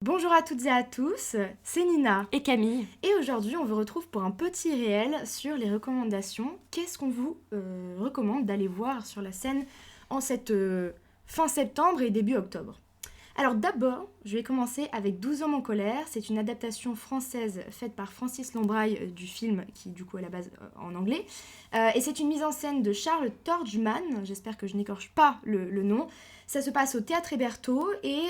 Bonjour à toutes et à tous, c'est Nina. Et Camille. Et aujourd'hui, on vous retrouve pour un petit réel sur les recommandations. Qu'est-ce qu'on vous recommande d'aller voir sur la scène en cette fin septembre et début octobre? Alors d'abord, je vais commencer avec 12 hommes en colère. C'est une adaptation française faite par Francis Lombrail du film, qui du coup est à la base en anglais. Et c'est une mise en scène de Charles Torgman, j'espère que je n'écorche pas le nom. Ça se passe au Théâtre Hébertot et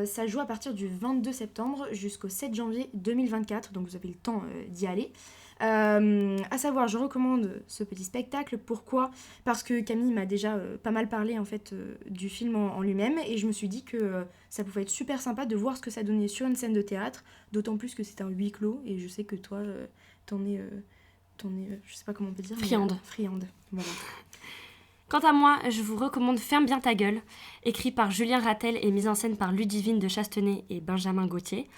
ça joue à partir du 22 septembre jusqu'au 7 janvier 2024, donc vous avez le temps d'y aller. À savoir, je recommande ce petit spectacle. Pourquoi ? Parce que Camille m'a déjà pas mal parlé en fait du film en lui-même et je me suis dit que ça pouvait être super sympa de voir ce que ça donnait sur une scène de théâtre, d'autant plus que c'est un huis clos et je sais que toi t'en es, je sais pas comment on peut dire, Friande. Mais, friande. Voilà. Quant à moi, je vous recommande Ferme bien ta gueule, écrit par Julien Rattel et mise en scène par Ludivine de Chastenay et Benjamin Gauthier.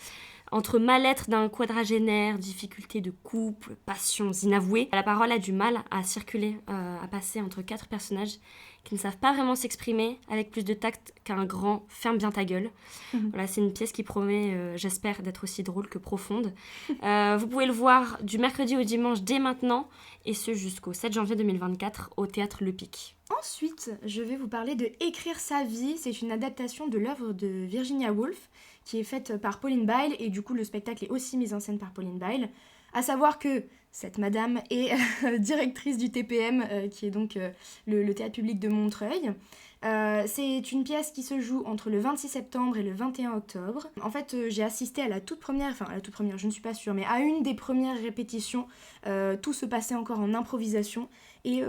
Entre mal-être d'un quadragénaire, difficultés de couple, passions inavouées, la parole a du mal à circuler, à passer entre quatre personnages qui ne savent pas vraiment s'exprimer avec plus de tact qu'un grand « ferme bien ta gueule ». Voilà, c'est une pièce qui promet, j'espère, d'être aussi drôle que profonde. Vous pouvez le voir du mercredi au dimanche dès maintenant, et ce jusqu'au 7 janvier 2024 au Théâtre Le Pic. Ensuite, je vais vous parler de Écrire sa vie. C'est une adaptation de l'œuvre de Virginia Woolf qui est faite par Pauline Bayle et du coup le spectacle est aussi mis en scène par Pauline Bayle. À savoir que cette madame est directrice du TPM qui est donc le théâtre public de Montreuil. C'est une pièce qui se joue entre le 26 septembre et le 21 octobre. En fait, j'ai assisté à la toute première, je ne suis pas sûre, mais à une des premières répétitions. Tout se passait encore en improvisation et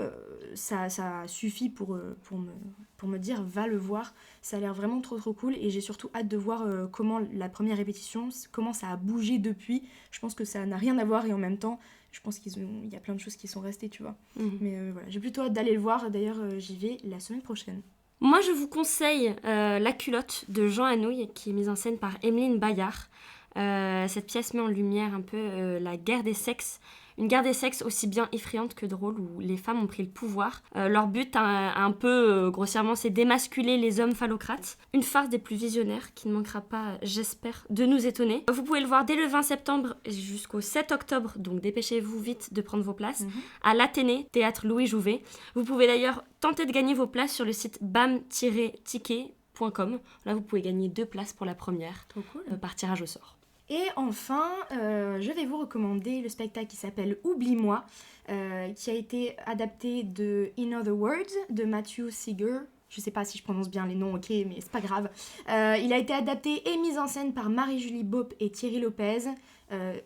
ça suffit pour me dire va le voir. Ça a l'air vraiment trop cool et j'ai surtout hâte de voir comment la première répétition, comment ça a bougé depuis. Je pense que ça n'a rien à voir et en même temps, je pense qu'il y a plein de choses qui sont restées, tu vois. Mais voilà, j'ai plutôt hâte d'aller le voir. D'ailleurs, j'y vais la semaine prochaine. Moi, je vous conseille La culotte de Jean Anouilh, qui est mise en scène par Emeline Bayard. Cette pièce met en lumière un peu la guerre des sexes. Une guerre des sexes aussi bien effrayante que drôle, où les femmes ont pris le pouvoir. Leur but, un peu grossièrement, c'est d'émasculer les hommes phallocrates. Une farce des plus visionnaires qui ne manquera pas, j'espère, de nous étonner. Vous pouvez le voir dès le 20 septembre jusqu'au 7 octobre, donc dépêchez-vous vite de prendre vos places, à l'Athénée, théâtre Louis Jouvet. Vous pouvez d'ailleurs tenter de gagner vos places sur le site bam-ticket.com. Là, vous pouvez gagner 2 places pour la première, Trop cool. par tirage au sort. Et enfin, je vais vous recommander le spectacle qui s'appelle Oublie-moi, qui a été adapté de In Other Words de Matthew Seeger. Je sais pas si je prononce bien les noms, ok, mais c'est pas grave. Il a été adapté et mis en scène par Marie-Julie Bopp et Thierry Lopez.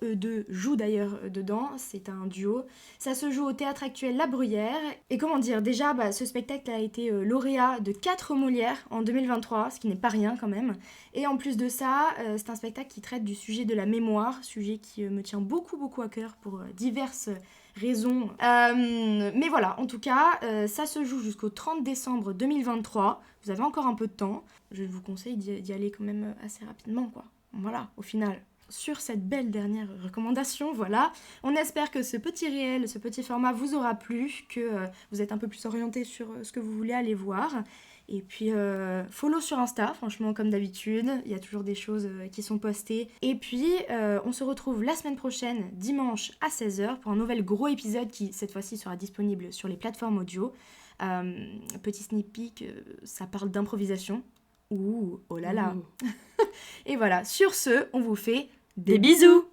Eux deux jouent d'ailleurs dedans, c'est un duo. Ça se joue au Théâtre Actuel La Bruyère. Et comment dire, déjà, ce spectacle a été lauréat de 4 Molières en 2023, ce qui n'est pas rien quand même. Et en plus de ça, c'est un spectacle qui traite du sujet de la mémoire, sujet qui me tient beaucoup à cœur pour diverses raisons. Mais voilà, en tout cas, ça se joue jusqu'au 30 décembre 2023. Vous avez encore un peu de temps. Je vous conseille d'y aller quand même assez rapidement, quoi. Voilà, au final. Sur cette belle dernière recommandation, voilà. On espère que ce petit réel, ce petit format vous aura plu, que vous êtes un peu plus orienté sur ce que vous voulez aller voir. Et puis, follow sur Insta, franchement, comme d'habitude. Il y a toujours des choses qui sont postées. Et puis, on se retrouve la semaine prochaine, dimanche à 16h, pour un nouvel gros épisode qui, cette fois-ci, sera disponible sur les plateformes audio. Petit sneak peek, ça parle d'improvisation. Ouh, oh là là. Et voilà, sur ce, on vous fait des bisous.